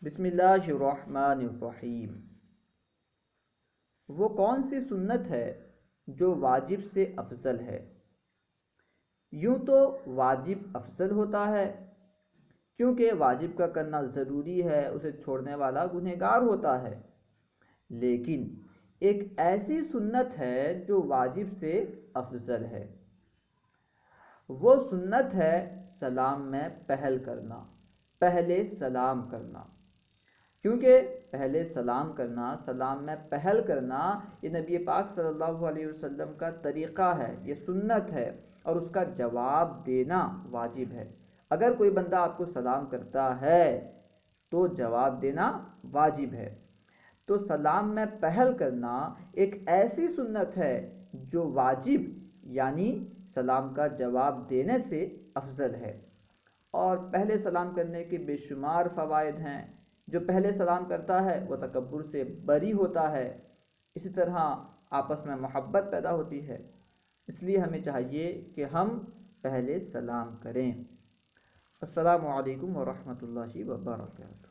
بسم اللہ الرحمن الرحیم۔ وہ کون سی سنت ہے جو واجب سے افضل ہے؟ یوں تو واجب افضل ہوتا ہے کیونکہ واجب کا کرنا ضروری ہے، اسے چھوڑنے والا گنہگار ہوتا ہے، لیکن ایک ایسی سنت ہے جو واجب سے افضل ہے۔ وہ سنت ہے سلام میں پہل کرنا، پہلے سلام کرنا، کیونکہ پہلے سلام کرنا، سلام میں پہل کرنا، یہ نبی پاک صلی اللہ علیہ وسلم کا طریقہ ہے، یہ سنت ہے، اور اس کا جواب دینا واجب ہے۔ اگر کوئی بندہ آپ کو سلام کرتا ہے تو جواب دینا واجب ہے۔ تو سلام میں پہل کرنا ایک ایسی سنت ہے جو واجب یعنی سلام کا جواب دینے سے افضل ہے، اور پہلے سلام کرنے کے بے شمار فوائد ہیں۔ جو پہلے سلام کرتا ہے وہ تکبر سے بری ہوتا ہے، اسی طرح آپس میں محبت پیدا ہوتی ہے، اس لیے ہمیں چاہیے کہ ہم پہلے سلام کریں۔ السلام علیکم ورحمۃ اللہ وبرکاتہ۔